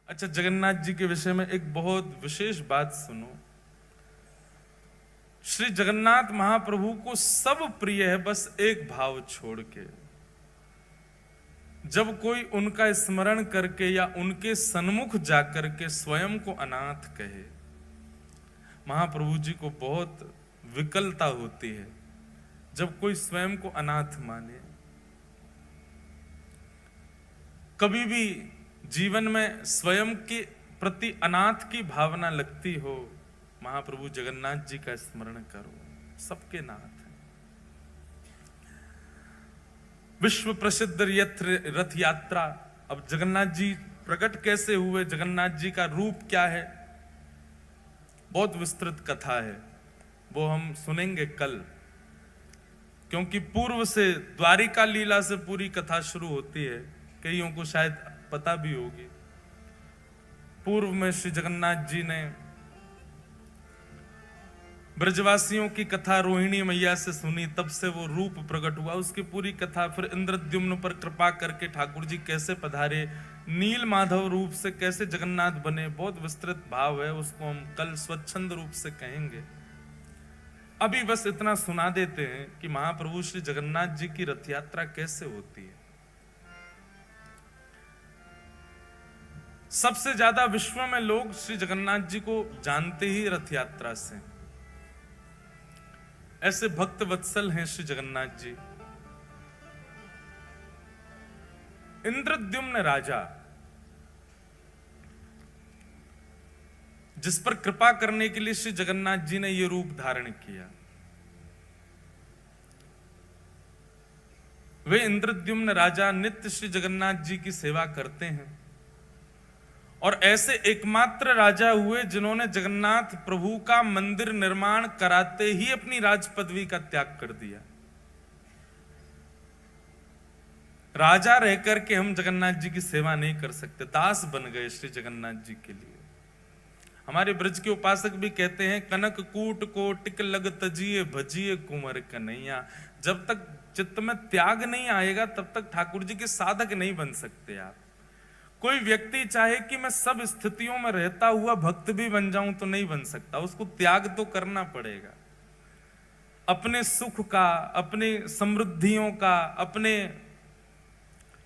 अच्छा, जगन्नाथ जी के विषय में एक बहुत विशेष बात सुनो। श्री जगन्नाथ महाप्रभु को सब प्रिय है, बस एक भाव छोड़ के। जब कोई उनका स्मरण करके या उनके सन्मुख जाकर के स्वयं को अनाथ कहे, महाप्रभु जी को बहुत विकलता होती है जब कोई स्वयं को अनाथ माने। कभी भी जीवन में स्वयं के प्रति अनाथ की भावना लगती हो, महाप्रभु जगन्नाथ जी का स्मरण करो, सबके नाथ हैं। विश्व प्रसिद्ध रथ यात्रा। अब जगन्नाथ जी प्रकट कैसे हुए, जगन्नाथ जी का रूप क्या है, बहुत विस्तृत कथा है, वो हम सुनेंगे कल। क्योंकि पूर्व से द्वारिका लीला से पूरी कथा शुरू होती है, कईयों को शायद पता भी होगी। पूर्व में श्री जगन्नाथ जी ने ब्रजवासियों की कथा रोहिणी मैया से सुनी, तब से वो रूप प्रकट हुआ, उसकी पूरी कथा। फिर इंद्रद्युम्न पर कृपा करके ठाकुर जी कैसे पधारे, नील माधव रूप से कैसे जगन्नाथ बने, बहुत विस्तृत भाव है, उसको हम कल स्वच्छंद रूप से कहेंगे। अभी बस इतना सुना देते हैं कि महाप्रभु श्री जगन्नाथ जी की रथ यात्रा कैसे होती है। सबसे ज्यादा विश्व में लोग श्री जगन्नाथ जी को जानते ही रथ यात्रा से। ऐसे भक्त वत्सल हैं श्री जगन्नाथ जी। इंद्रद्युम्न राजा, जिस पर कृपा करने के लिए श्री जगन्नाथ जी ने यह रूप धारण किया, वे इंद्रद्युम्न राजा नित्य श्री जगन्नाथ जी की सेवा करते हैं और ऐसे एकमात्र राजा हुए जिन्होंने जगन्नाथ प्रभु का मंदिर निर्माण कराते ही अपनी राज पदवी का त्याग कर दिया। राजा रहकर के हम जगन्नाथ जी की सेवा नहीं कर सकते, दास बन गए श्री जगन्नाथ जी के लिए। हमारे ब्रज के उपासक भी कहते हैं, कनक कूट को टिक लग तजिए भजिए कुंवर कन्हैया। जब तक चित्त में त्याग नहीं आएगा तब तक ठाकुर जी के साधक नहीं बन सकते आप। कोई व्यक्ति चाहे कि मैं सब स्थितियों में रहता हुआ भक्त भी बन जाऊं तो नहीं बन सकता, उसको त्याग तो करना पड़ेगा। अपने सुख का, अपने समृद्धियों का, अपने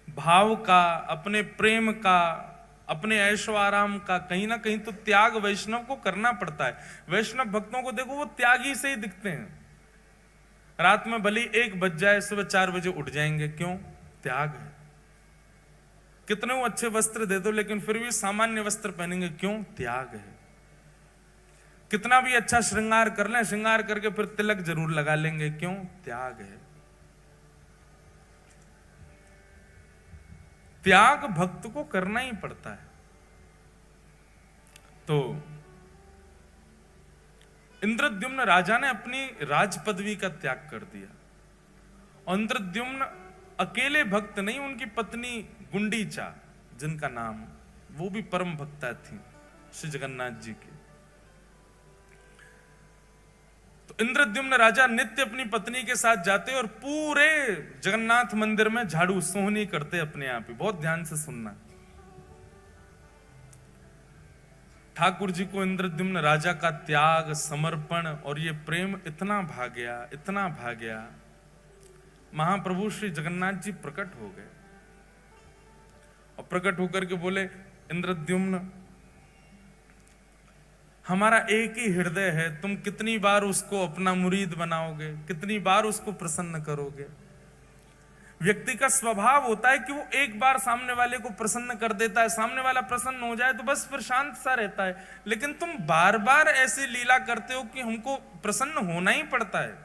भाव का, अपने प्रेम का, अपने ऐशो आराम का कहीं ना कहीं तो त्याग वैष्णव को करना पड़ता है। वैष्णव भक्तों को देखो, वो त्यागी से ही दिखते हैं। रात में भले 1 बज जाए, सुबह 4 बजे उठ जाएंगे, क्यों? त्याग है। कितने वो अच्छे वस्त्र दे दो लेकिन फिर भी सामान्य वस्त्र पहनेंगे, क्यों? त्याग है। कितना भी अच्छा श्रृंगार कर लें, श्रृंगार करके फिर तिलक जरूर लगा लेंगे, क्यों? त्याग है। त्याग भक्त को करना ही पड़ता है। तो इंद्रद्युम्न राजा ने अपनी राज पदवी का त्याग कर दिया। इंद्रद्युम्न अकेले भक्त नहीं, उनकी पत्नी गुंडीचा, जिनका नाम, वो भी परम भक्ता थी श्री जगन्नाथ जी की। तो इंद्रद्युम्न राजा नित्य अपनी पत्नी के साथ जाते और पूरे जगन्नाथ मंदिर में झाड़ू सोहनी करते अपने आप ही। बहुत ध्यान से सुनना। ठाकुर जी को इंद्रद्युम्न राजा का त्याग, समर्पण और ये प्रेम इतना भा गया, इतना भा गया, महाप्रभु श्री जगन्नाथ जी प्रकट हो गए और प्रकट होकर के बोले, इंद्रद्युम्न, हमारा एक ही हृदय है, तुम कितनी बार उसको अपना मुरीद बनाओगे, कितनी बार उसको प्रसन्न करोगे। व्यक्ति का स्वभाव होता है कि वो एक बार सामने वाले को प्रसन्न कर देता है, सामने वाला प्रसन्न हो जाए तो बस फिर शांत सा रहता है। लेकिन तुम बार बार ऐसी लीला करते हो कि हमको प्रसन्न होना ही पड़ता है।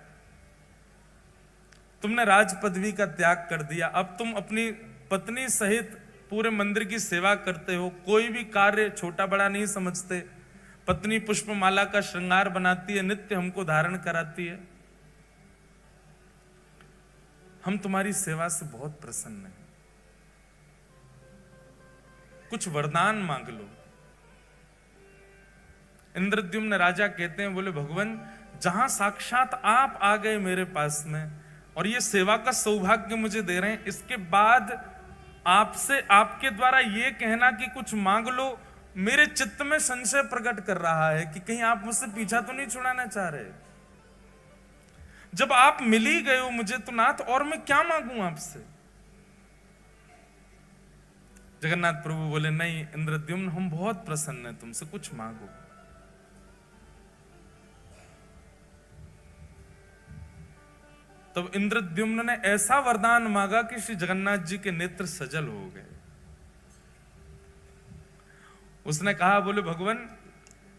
तुमने राज पदवी का त्याग कर दिया, अब तुम अपनी पत्नी सहित पूरे मंदिर की सेवा करते हो, कोई भी कार्य छोटा बड़ा नहीं समझते। पत्नी पुष्पमाला का श्रृंगार बनाती है, नित्य हमको धारण कराती है। हम तुम्हारी सेवा से बहुत प्रसन्न हैं, कुछ वरदान मांग लो। इंद्रद्युम्न राजा कहते हैं, बोले भगवान, जहां साक्षात आप आ गए मेरे पास में और ये सेवा का सौभाग्य मुझे दे रहे हैं, इसके बाद आपसे, आपके द्वारा ये कहना कि कुछ मांग लो, मेरे चित्त में संशय प्रकट कर रहा है कि कहीं आप मुझसे पीछा तो नहीं छुड़ाना चाह रहे। जब आप मिल ही गए हो मुझे तो नाथ और मैं क्या मांगू आपसे। जगन्नाथ प्रभु बोले, नहीं इंद्रद्युम्न, हम बहुत प्रसन्न हैं तुमसे, कुछ मांगो। तब इंद्रद्युम्न ने ऐसा वरदान मांगा कि श्री जगन्नाथ जी के नेत्र सजल हो गए। उसने कहा, बोले भगवान,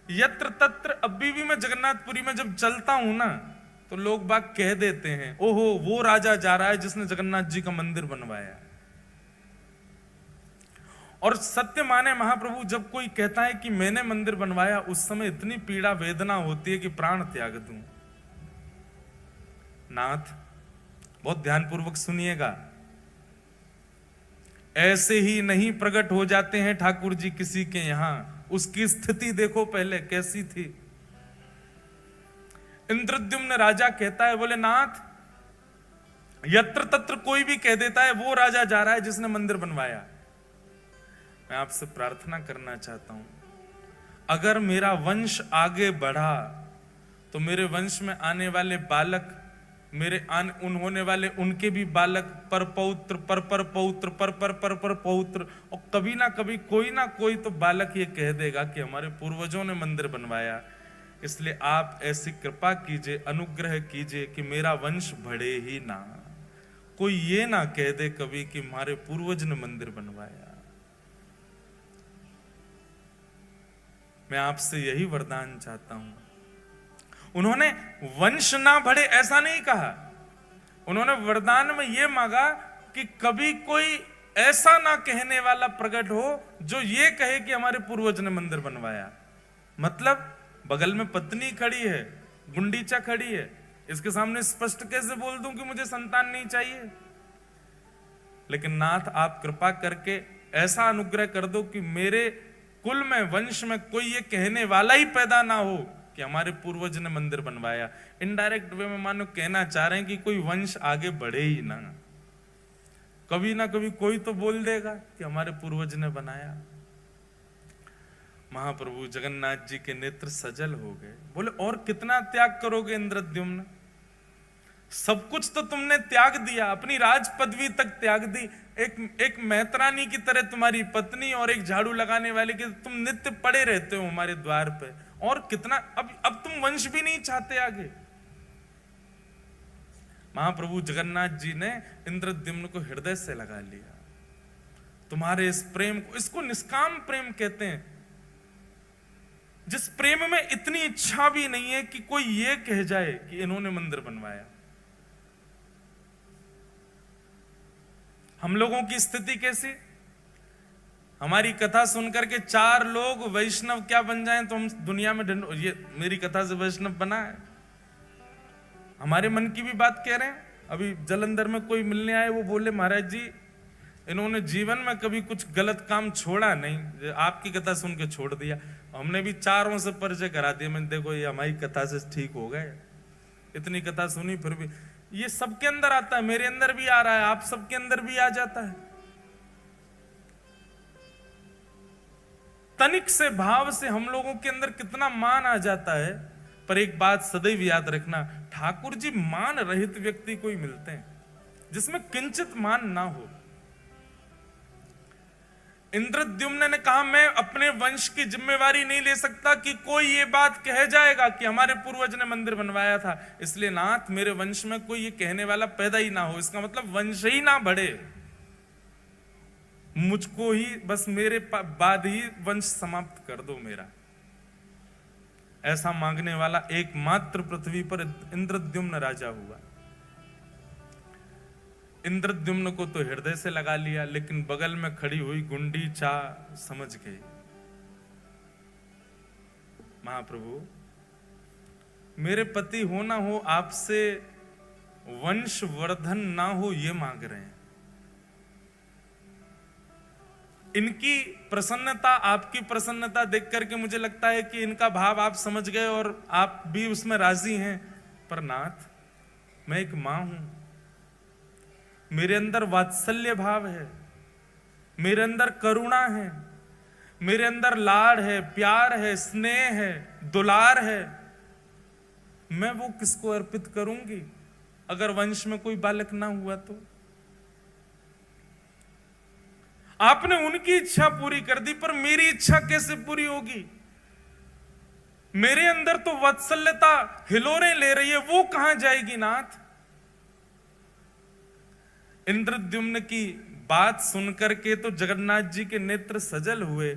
यत्र तत्र, अभी भी मैं जगन्नाथपुरी में जब चलता हूं ना तो लोग बाग कह देते हैं, ओहो वो राजा जा रहा है जिसने जगन्नाथ जी का मंदिर बनवाया। और सत्य माने महाप्रभु, जब कोई कहता है कि मैंने मंदिर बनवाया, उस समय इतनी पीड़ा वेदना होती है कि प्राण त्याग दूं। नाथ बहुत ध्यानपूर्वक सुनिएगा, ऐसे ही नहीं प्रकट हो जाते हैं ठाकुर जी किसी के यहां। उसकी स्थिति देखो पहले कैसी थी। इंद्रद्युम्न राजा कहता है, बोले नाथ, यत्र तत्र कोई भी कह देता है वो राजा जा रहा है जिसने मंदिर बनवाया। मैं आपसे प्रार्थना करना चाहता हूं, अगर मेरा वंश आगे बढ़ा तो मेरे वंश में आने वाले बालक, मेरे होने वाले उनके भी बालक, पर पौत्र, पर पौत्र, पर पौत्र, और कभी ना कभी कोई ना कोई तो बालक ये कह देगा कि हमारे पूर्वजों ने मंदिर बनवाया। इसलिए आप ऐसी कृपा कीजिए, अनुग्रह कीजिए कि मेरा वंश बढ़े ही ना, कोई ये ना कह दे कभी कि हमारे पूर्वज ने मंदिर बनवाया। मैं आपसे यही वरदान चाहता हूं। उन्होंने वंश ना बढ़े ऐसा नहीं कहा, उन्होंने वरदान में यह मांगा कि कभी कोई ऐसा ना कहने वाला प्रकट हो जो ये कहे कि हमारे पूर्वज ने मंदिर बनवाया। मतलब बगल में पत्नी खड़ी है, गुंडीचा खड़ी है, इसके सामने स्पष्ट कैसे बोल दूं कि मुझे संतान नहीं चाहिए। लेकिन नाथ आप कृपा करके ऐसा अनुग्रह कर दो कि मेरे कुल में, वंश में कोई ये कहने वाला ही पैदा ना हो कि हमारे पूर्वज ने मंदिर बनवाया। इनडायरेक्ट वे में मानो कहना चाह रहे हैं कि कोई वंश आगे बढ़े ही ना, कभी ना कभी कोई तो बोल देगा कि हमारे पूर्वज ने बनाया। महाप्रभु जगन्नाथ जी के नेत्र सजल हो गए। बोले, और कितना त्याग करोगे इंद्रद्युम्न, सब कुछ तो तुमने त्याग दिया, अपनी राज पदवी तक त्याग दी, एक मैत्रानी की तरह तुम्हारी पत्नी और एक झाड़ू लगाने वाले की तुम नित्य पड़े रहते हो हमारे द्वार पे, और कितना, अब तुम वंश भी नहीं चाहते आगे। महाप्रभु जगन्नाथ जी ने इंद्रद्युम्न को हृदय से लगा लिया। तुम्हारे इस प्रेम को, इसको निष्काम प्रेम कहते हैं, जिस प्रेम में इतनी इच्छा भी नहीं है कि कोई ये कह जाए कि इन्होंने मंदिर बनवाया। हम लोगों की स्थिति कैसी, हमारी कथा सुनकर के 4 लोग वैष्णव क्या बन जाएं तो हम दुनिया में ये मेरी कथा से वैष्णव बना है। हमारे मन की भी बात कह रहे हैं। अभी जलंधर में कोई मिलने आए, वो बोले महाराज जी इन्होंने जीवन में कभी कुछ गलत काम छोड़ा नहीं, आपकी कथा सुन के छोड़ दिया। हमने भी 4 से परिचय करा दिया, मैंने देखो ये हमारी कथा से ठीक हो गए, इतनी कथा सुनी फिर भी। ये सबके अंदर आता है, मेरे अंदर भी आ रहा है, आप सबके अंदर भी आ जाता है। तनिक से भाव से हम लोगों के अंदर कितना मान आ जाता है। पर एक बात सदैव याद रखना, ठाकुर जी मान रहित व्यक्ति को ही मिलते हैं जिसमें किंचित मान ना हो। इंद्रद्युम्न ने कहा, मैं अपने वंश की जिम्मेवारी नहीं ले सकता कि कोई ये बात कह जाएगा कि हमारे पूर्वज ने मंदिर बनवाया था, इसलिए नाथ मेरे वंश में कोई ये कहने वाला पैदा ही ना हो। इसका मतलब वंश ही ना बढ़े, मुझको ही बस मेरे बाद ही वंश समाप्त कर दो मेरा। ऐसा मांगने वाला एकमात्र पृथ्वी पर इंद्रद्युम्न राजा हुआ। इंद्रद्युम्न को तो हृदय से लगा लिया, लेकिन बगल में खड़ी हुई गुंडीचा समझ गई। महाप्रभु मेरे पति हो ना हो, आपसे वंश वर्धन ना हो ये मांग रहे हैं। इनकी प्रसन्नता, आपकी प्रसन्नता देख करके मुझे लगता है कि इनका भाव आप समझ गए और आप भी उसमें राजी हैं। पर नाथ मैं एक मां हूं, मेरे अंदर वात्सल्य भाव है, मेरे अंदर करुणा है, मेरे अंदर लाड़ है, प्यार है, स्नेह है, दुलार है, मैं वो किसको अर्पित करूंगी अगर वंश में कोई बालक ना हुआ तो? आपने उनकी इच्छा पूरी कर दी, पर मेरी इच्छा कैसे पूरी होगी? मेरे अंदर तो वात्सल्यता हिलोरे ले रही है, वो कहां जाएगी नाथ? इंद्रद्युम्न की बात सुनकर के तो जगन्नाथ जी के नेत्र सजल हुए,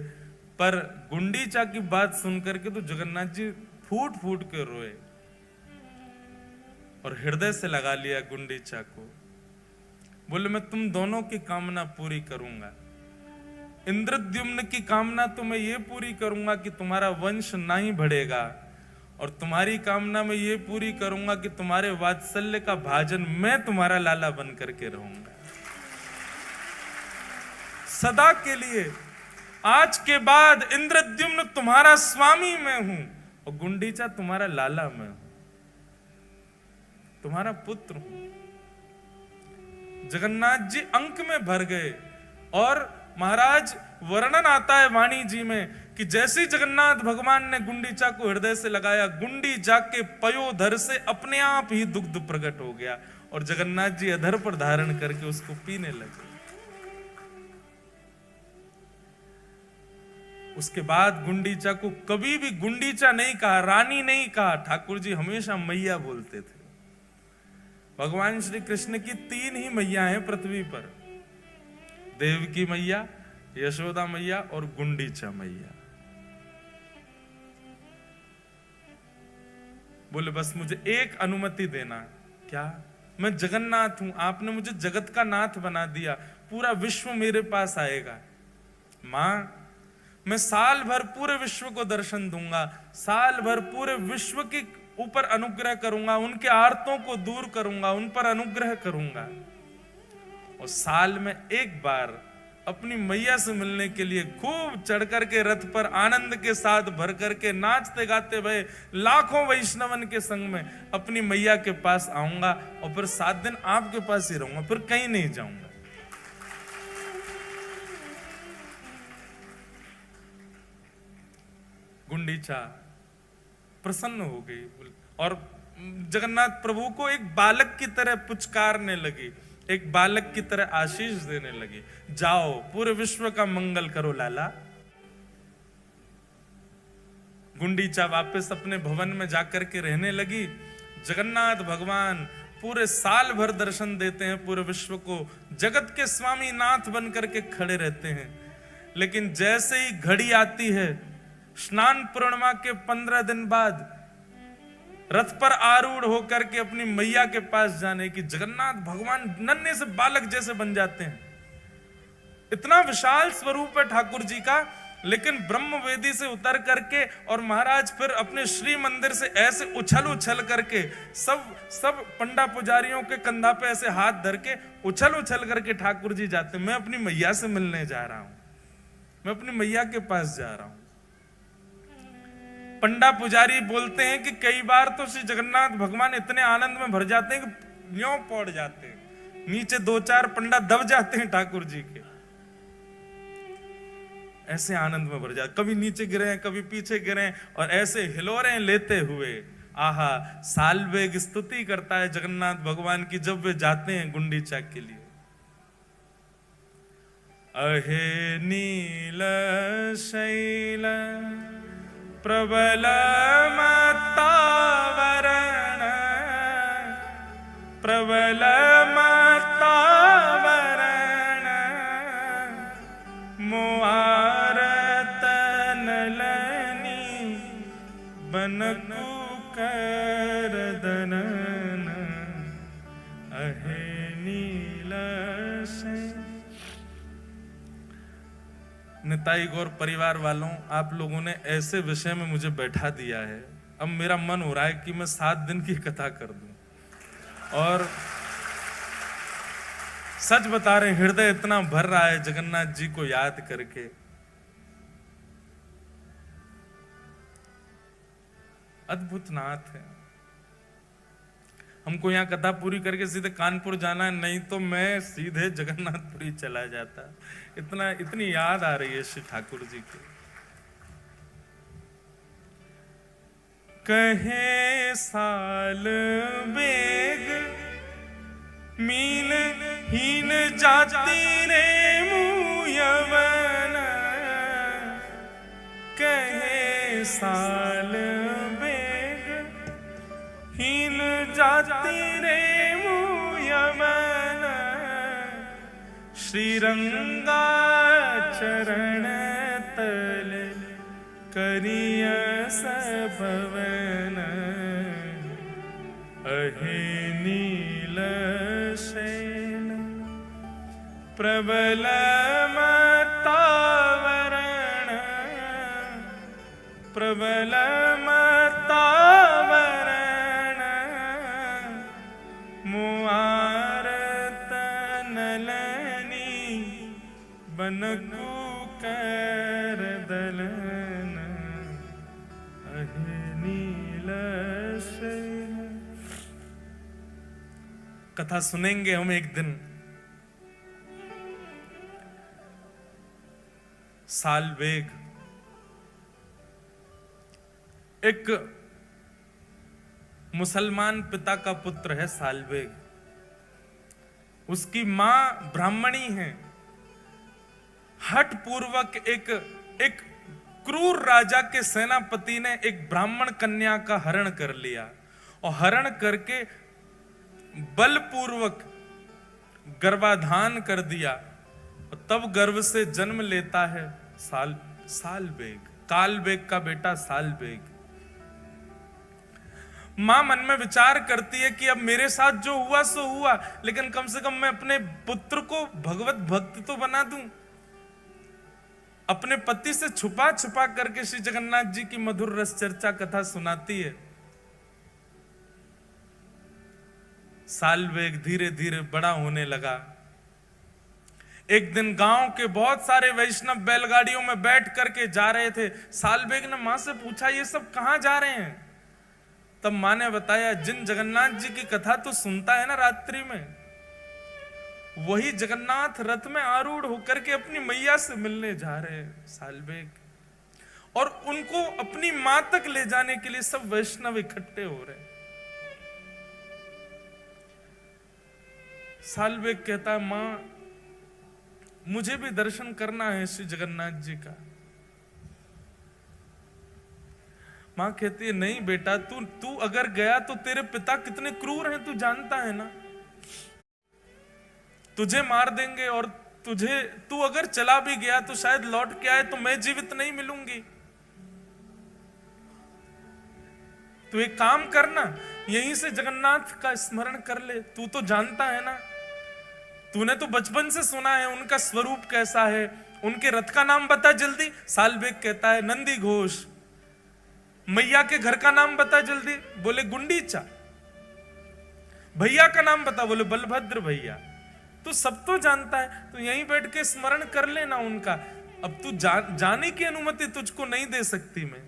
पर गुंडीचा की बात सुनकर के तो जगन्नाथ जी फूट फूट के रोए और हृदय से लगा लिया गुंडीचा को। बोले मैं तुम दोनों की कामना पूरी करूंगा। इंद्रद्युम्न की कामना तो मैं ये पूरी करूंगा कि तुम्हारा वंश ना ही बढ़ेगा, और तुम्हारी कामना मैं ये पूरी करूंगा कि तुम्हारे वात्सल्य का भाजन मैं तुम्हारा लाला बन करके रहूंगा सदा के लिए। आज के बाद इंद्रद्युम्न तुम्हारा स्वामी मैं हूं और गुंडीचा तुम्हारा लाला मैं हूं, तुम्हारा पुत्र हूं। जगन्नाथ जी अंक में भर गए और महाराज वर्णन आता है वाणी जी में कि जैसे जगन्नाथ भगवान ने गुंडीचा को हृदय से लगाया, गुंडी जाके पयोधर से अपने आप ही दुग्ध प्रकट हो गया और जगन्नाथ जी अधर पर धारण करके उसको पीने लगे। उसके बाद गुंडीचा को कभी भी गुंडीचा नहीं कहा, रानी नहीं कहा, ठाकुर जी हमेशा मैया बोलते थे। भगवान श्री कृष्ण की 3 ही मैया हैं पृथ्वी पर, देवकी मैया, यशोदा मैया और गुंडीचा मैया। बोले बस मुझे एक अनुमति देना। क्या? मैं जगन्नाथ हूं, आपने मुझे जगत का नाथ बना दिया, पूरा विश्व मेरे पास आएगा। मां मैं साल भर पूरे विश्व को दर्शन दूंगा, साल भर पूरे विश्व के ऊपर अनुग्रह करूंगा, उनके आर्तों को दूर करूंगा, उन पर अनुग्रह करूंगा, और साल में एक बार अपनी मैया से मिलने के लिए खूब चढ़ करके रथ पर आनंद के साथ भर करके नाचते गाते भय लाखों वैष्णवन के संग में अपनी मैया के पास आऊंगा और फिर 7 दिन आपके पास ही रहूंगा, फिर कहीं नहीं जाऊंगा। गुंडीचा प्रसन्न हो गई और जगन्नाथ प्रभु को एक बालक की तरह पुचकारने लगी, एक बालक की तरह आशीष देने लगी। जाओ पूरे विश्व का मंगल करो लाला। गुंडीचा वापस अपने भवन में जाकर के रहने लगी। जगन्नाथ भगवान पूरे साल भर दर्शन देते हैं पूरे विश्व को, जगत के स्वामी नाथ बन करके खड़े रहते हैं। लेकिन जैसे ही घड़ी आती है स्नान पूर्णिमा के 15 दिन बाद रथ पर आरूढ़ होकर के अपनी मैया के पास जाने की, जगन्नाथ भगवान नन्हे से बालक जैसे बन जाते हैं। इतना विशाल स्वरूप है ठाकुर जी का, लेकिन ब्रह्म वेदी से उतर करके और महाराज फिर अपने श्री मंदिर से ऐसे उछल उछल करके सब पंडा पुजारियों के कंधा पे ऐसे हाथ धर के उछल उछल करके ठाकुर जी जाते। मैं अपनी मैया से मिलने जा रहा हूं, मैं अपनी मैया के पास जा रहा हूं। पंडा पुजारी बोलते हैं कि कई बार तो श्री जगन्नाथ भगवान इतने आनंद में भर जाते हैं कि यूं पड़ जाते हैं, नीचे 2-4 पंडा दब जाते हैं ठाकुर जी के, ऐसे आनंद में भर जाते, कभी नीचे गिरे कभी पीछे गिरे और ऐसे हिलोरे लेते हुए आहा सालवेग स्तुति करता है जगन्नाथ भगवान की जब वे जाते हैं गुंडीचा के लिए। अहे नील शैल प्रबल मत्तावरण प्रबल मत्तावरण मुआरत नलनी बनकु करदनन अहे नील शैल। निताई गौर परिवार वालों, आप लोगों ने ऐसे विषय में मुझे बैठा दिया है, अब मेरा मन हो रहा है कि मैं 7 दिन की कथा कर दूं। और सच बता रहे हृदय इतना भर रहा है जगन्नाथ जी को याद करके। अद्भुत नाथ है। हमको यहाँ कथा पूरी करके सीधे कानपुर जाना है, नहीं तो मैं सीधे जगन्नाथपुरी चला जाता। इतनी याद आ रही है श्री ठाकुर जी की। कहे साल बेग मीन हीन जाति रे मुयवन, कहे साल बेग हीन जाति रे मुयवन, श्रीरंगा चरण तल करिय सबवन, अहे नील शैल प्रबल मतावरण, प्रबल मतावरण, मुआरत नलनी बनकु कर दलन, अहे नील शैल। कथा सुनेंगे हम एक दिन। सालवेग एक मुसलमान पिता का पुत्र है। सालवेग, उसकी मां ब्राह्मणी है। हठ पूर्वक एक क्रूर राजा के सेनापति ने एक ब्राह्मण कन्या का हरण कर लिया और हरण करके बलपूर्वक गर्भाधान कर दिया। तब गर्भ से जन्म लेता है सालवेग, कालवेग का बेटा सालवेग। मां मन में विचार करती है कि अब मेरे साथ जो हुआ सो हुआ, लेकिन कम से कम मैं अपने पुत्र को भगवत भक्त तो बना दूं। अपने पति से छुपा छुपा करके श्री जगन्नाथ जी की मधुर रस चर्चा कथा सुनाती है। सालवेग धीरे धीरे बड़ा होने लगा। एक दिन गांव के बहुत सारे वैष्णव बैलगाड़ियों में बैठ करके जा रहे थे। सालवेग ने मां से पूछा, ये सब कहां जा रहे हैं? तब मां ने बताया, जिन जगन्नाथ जी की कथा तो सुनता है ना रात्रि में, वही जगन्नाथ रथ में आरूढ़ होकर के अपनी मैया से मिलने जा रहे हैं सालवेग, और उनको अपनी मां तक ले जाने के लिए सब वैष्णव इकट्ठे हो रहे हैं। सालवेग कहता है, मां मुझे भी दर्शन करना है श्री जगन्नाथ जी का। मां कहती है, नहीं बेटा, तू अगर गया तो तेरे पिता कितने क्रूर हैं तू जानता है ना, तुझे मार देंगे, और तू अगर चला भी गया तो शायद लौट के आए तो मैं जीवित नहीं मिलूंगी। तू एक काम करना, यहीं से जगन्नाथ का स्मरण कर ले। तू तो जानता है ना, तूने तो बचपन से सुना है उनका स्वरूप कैसा है। उनके रथ का नाम बता जल्दी। सालवेग कहता है, नंदी घोष। मैया के घर का नाम बता जल्दी। बोले, गुंडीचा। भैया का नाम बता। बोले, बलभद्र भैया। तू सब तो जानता है, तो यहीं बैठ के स्मरण कर लेना उनका। अब तू जाने की अनुमति तुझको नहीं दे सकती मैं।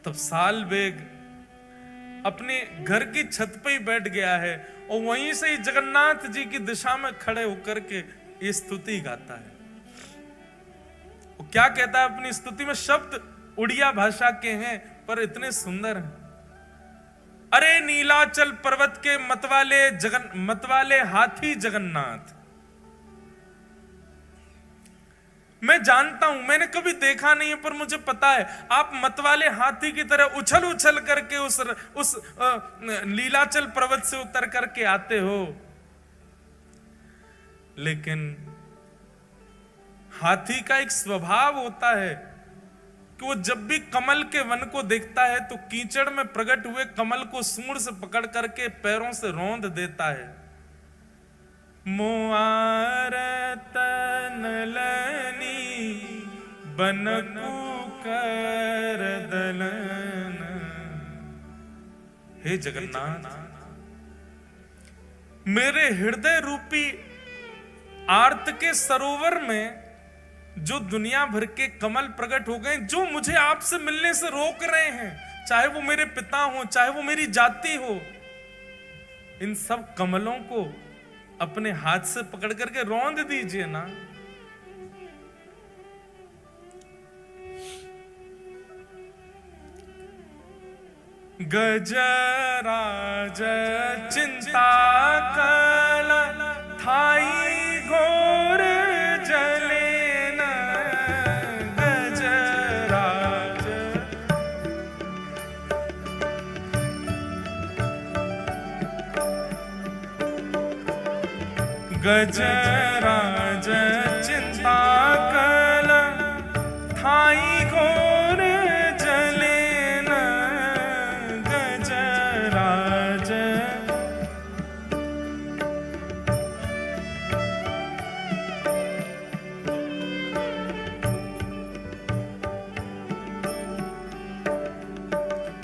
तब सालवेग अपने घर की छत पे ही बैठ गया है और वहीं से ही जगन्नाथ जी की दिशा में खड़े होकर के ये स्तुति गाता है। वो क्या कहता है अपनी स्तुति में? शब्द उड़िया भाषा के हैं पर इतने सुंदर हैं। अरे नीलाचल पर्वत के मतवाले हाथी जगन्नाथ, मैं जानता हूं, मैंने कभी देखा नहीं है, पर मुझे पता है आप मतवाले हाथी की तरह उछल उछल करके उस नीलाचल पर्वत से उतर करके आते हो। लेकिन हाथी का एक स्वभाव होता है कि वो जब भी कमल के वन को देखता है तो कीचड़ में प्रकट हुए कमल को सूंड से पकड़ करके पैरों से रौंद देता है। मुआरत नलनी बनकु कर दलन। हे जगन्नाथ, मेरे हृदय रूपी आर्त के सरोवर में जो दुनिया भर के कमल प्रकट हो गए, जो मुझे आपसे मिलने से रोक रहे हैं, चाहे वो मेरे पिता हो, चाहे वो मेरी जाति हो, इन सब कमलों को अपने हाथ से पकड़ करके रौंद दीजिए ना। गजराज चिंता कल थाई घोर जलेन गजराज। गजराज चिंता कल थाई घोर जलेन गजराज।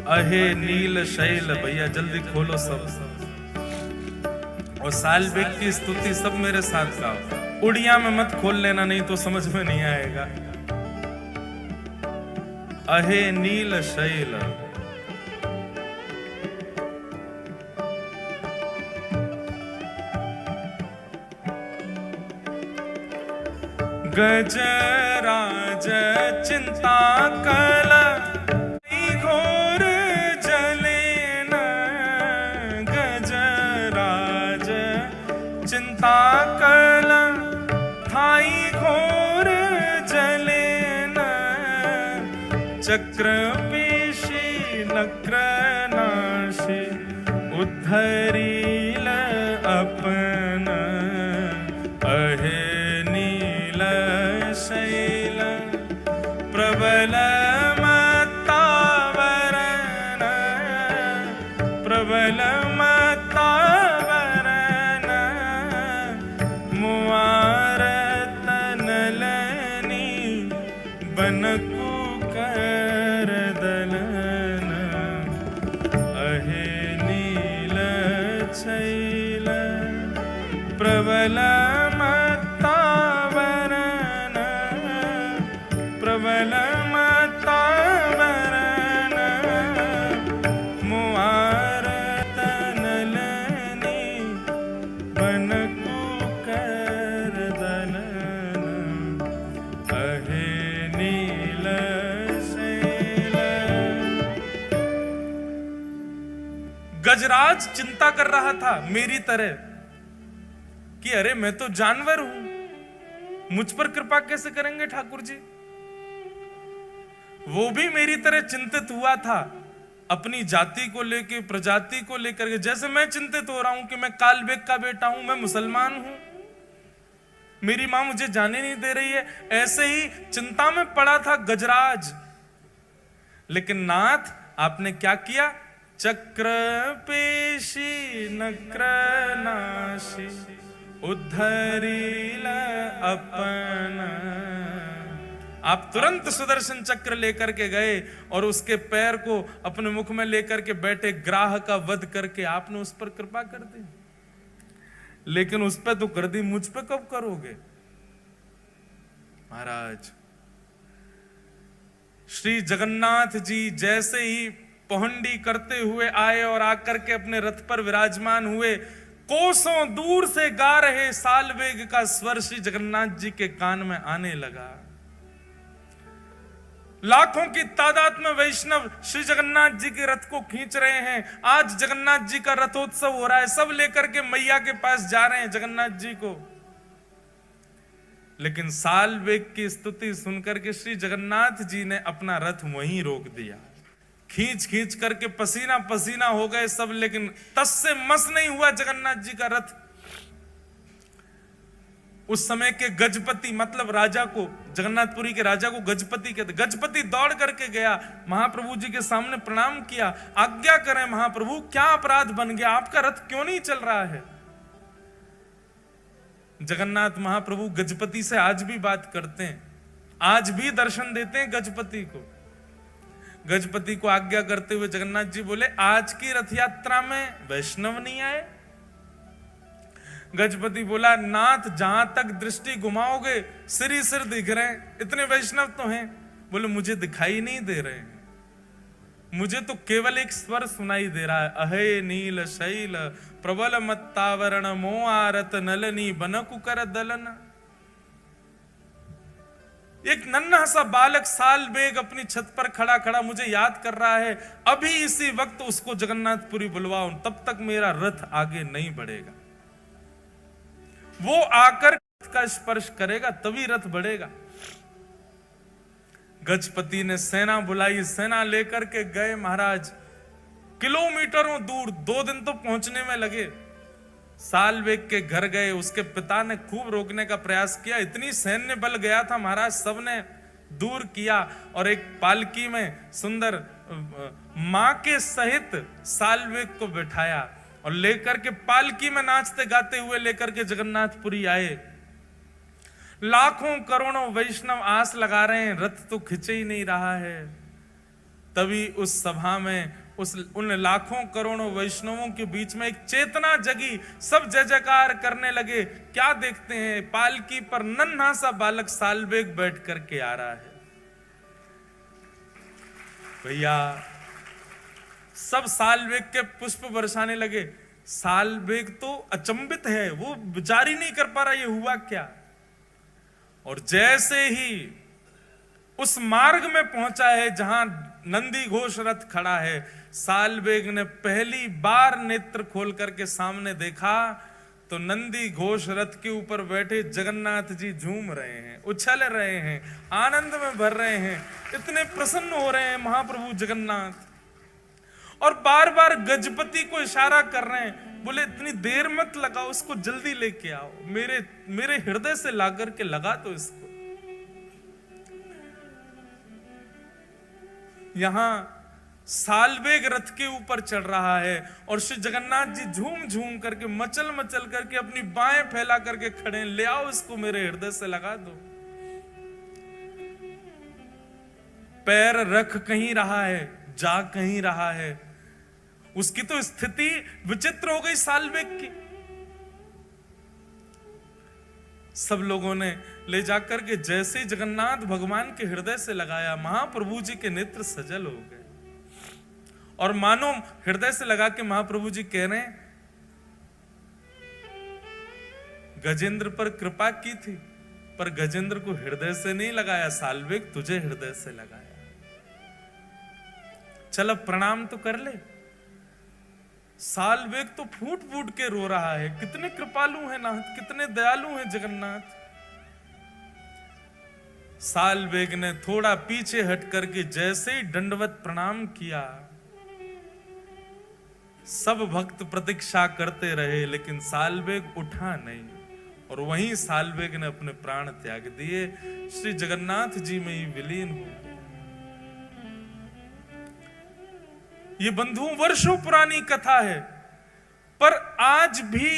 अहे नील शैल, भैया जल्दी खोलो सब, और साल्वेग की स्तुति सब मेरे साथ गाओ। उड़िया में मत खोल लेना, नहीं तो समझ में नहीं आएगा। अहे नील शैल, गजराज चिंता कल घोर जलेन गजराज। चिंता कल थाई घोर जलेन चक्र पेशी नक्रनाशी उद्धरील अपन। अहे नील शैल प्रबल मत्तावरण, प्रबल मत्तावरण मुआरत नलनी बनकु कर दलन। अहे नील शैल प्रबल मत्तावरण, प्रबल मत्तावरण मुआरत नलनी बनकु कर दलन। अहे नील शैल। गजराज चिंता कर रहा था मेरी तरह कि अरे मैं तो जानवर हूं, मुझ पर कृपा कैसे करेंगे ठाकुर जी। वो भी मेरी तरह चिंतित हुआ था अपनी जाति को लेकर, प्रजाति को लेकर के, जैसे मैं चिंतित हो रहा हूं कि मैं कालबेग का बेटा हूं, मैं मुसलमान हूं, मेरी मां मुझे जाने नहीं दे रही है। ऐसे ही चिंता में पड़ा था गजराज। लेकिन नाथ आपने क्या किया? चक्र पेशी नक्रनाशी उद्धरील अपन। आप तुरंत सुदर्शन चक्र लेकर के गए और उसके पैर को अपने मुख में लेकर के बैठे ग्राह का वध करके आपने उस पर कृपा कर दी। लेकिन उस पर तो कर दी, मुझ पे कब करोगे महाराज? श्री जगन्नाथ जी जैसे ही पहुंडी करते हुए आए और आकर के अपने रथ पर विराजमान हुए, कोसों दूर से गा रहे साल्वेग का स्वर श्री जगन्नाथ जी के कान में आने लगा। लाखों की तादाद में वैष्णव श्री जगन्नाथ जी के रथ को खींच रहे हैं। आज जगन्नाथ जी का रथोत्सव हो रहा है, सब लेकर के मैया के पास जा रहे हैं जगन्नाथ जी को। लेकिन साल्वेग की स्तुति सुनकर के श्री जगन्नाथ जी ने अपना रथ वहीं रोक दिया। खींच खींच करके पसीना पसीना हो गए सब, लेकिन तस से मस नहीं हुआ जगन्नाथ जी का रथ। उस समय के गजपति मतलब राजा को, जगन्नाथपुरी के राजा को गजपति कहते। गजपति दौड़ करके गया, महाप्रभु जी के सामने प्रणाम किया, आज्ञा करें महाप्रभु, क्या अपराध बन गया, आपका रथ क्यों नहीं चल रहा है? जगन्नाथ महाप्रभु गजपति से आज भी बात करते हैं, आज भी दर्शन देते हैं गजपति को। गजपति को आज्ञा करते हुए जगन्नाथ जी बोले, आज की रथ यात्रा में वैष्णव नहीं आए? गजपति बोला, नाथ जहां तक दृष्टि घुमाओगे सिर ही सिर दिख रहे हैं, इतने वैष्णव तो हैं। बोले, मुझे दिखाई नहीं दे रहे हैं, मुझे तो केवल एक स्वर सुनाई दे रहा है, अहे नील शैल प्रबल मत्तावरण मोआरत नलनी बनकु कर दलन। एक नन्हा सा बालक सालबेग अपनी छत पर खड़ा खड़ा मुझे याद कर रहा है, अभी इसी वक्त उसको जगन्नाथपुरी बुलवाओ, तब तक मेरा रथ आगे नहीं बढ़ेगा। वो आकर रथ का स्पर्श करेगा तभी रथ बढ़ेगा। गजपति ने सेना बुलाई, सेना लेकर के गए महाराज, किलोमीटरों दूर, 2 दिन तो पहुंचने में लगे। सालबेग के घर गए, उसके पिता ने खूब रोकने का प्रयास किया, इतनी सैन्य बल गया था महाराज, सबने दूर किया और एक पालकी में सुंदर मां के सहित सालबेग को बैठाया और लेकर के पालकी में नाचते गाते हुए लेकर के जगन्नाथपुरी आए। लाखों करोड़ों वैष्णव आस लगा रहे हैं, रथ तो खिंचे ही नहीं रहा है। तभी उस सभा में उन लाखों करोड़ों वैष्णवों के बीच में एक चेतना जगी, सब जय जयकार करने लगे। क्या देखते हैं, पालकी पर नन्हा सा बालक सालबेग बैठ करके आ रहा है। भैया सब सालबेग के पुष्प बरसाने लगे। सालबेग तो अचंभित है, वो विचार ही नहीं कर पा रहा ये हुआ क्या। और जैसे ही उस मार्ग में पहुंचा है जहां नंदी घोष रथ खड़ा है, सालबेग ने पहली बार नेत्र खोल करके सामने देखा तो नंदी घोष रथ के ऊपर बैठे जगन्नाथ जी झूम रहे हैं, उछल रहे हैं, आनंद में भर रहे हैं, इतने प्रसन्न हो रहे हैं महाप्रभु जगन्नाथ। और बार बार गजपति को इशारा कर रहे हैं, बोले इतनी देर मत लगाओ, उसको जल्दी लेके आओ, मेरे हृदय से ला करके लगा तो इसको। यहां सालबेग रथ के ऊपर चढ़ रहा है और श्री जगन्नाथ जी झूम झूम करके मचल मचल करके अपनी बाहें फैला करके खड़े, ले आओ इसको मेरे हृदय से लगा दो। पैर रख कहीं रहा है, जा कहीं रहा है, उसकी तो स्थिति विचित्र हो गई सालबेग की। सब लोगों ने ले जाकर के जैसे जगन्नाथ भगवान के हृदय से लगाया, महाप्रभु जी के नेत्र सजल हो गए और मानो हृदय से लगा के महाप्रभु जी कह रहे हैं, गजेंद्र पर कृपा की थी पर गजेंद्र को हृदय से नहीं लगाया, सालबेग तुझे हृदय से लगाया, चल अब प्रणाम तो कर ले। सालबेग तो फूट फूट के रो रहा है, कितने कृपालु हैं नाथ, कितने दयालु हैं जगन्नाथ। सालबेग ने थोड़ा पीछे हट करके जैसे ही दंडवत प्रणाम किया, सब भक्त प्रतीक्षा करते रहे लेकिन सालबेग उठा नहीं और वहीं सालबेग ने अपने प्राण त्याग दिए, श्री जगन्नाथ जी में ही विलीन हो गए। ये बंधुओं वर्षों पुरानी कथा है, पर आज भी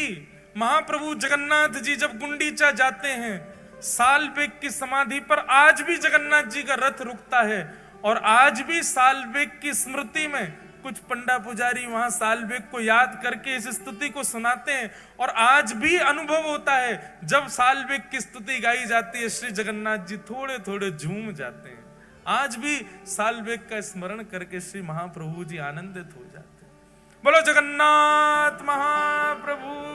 महाप्रभु जगन्नाथ जी जब गुंडीचा जाते हैं, सालबेग की समाधि पर आज भी जगन्नाथ जी का रथ रुकता है और आज भी सालबेग की स्मृति में कुछ पंडा पुजारी वहां सालबेग को याद करके इस स्तुति को सुनाते हैं और आज भी अनुभव होता है जब सालबेग की स्तुति गाई जाती है, श्री जगन्नाथ जी थोड़े थोड़े झूम जाते हैं। आज भी सालबेग का स्मरण करके श्री महाप्रभु जी आनंदित हो जाते हैं। बोलो जगन्नाथ महाप्रभु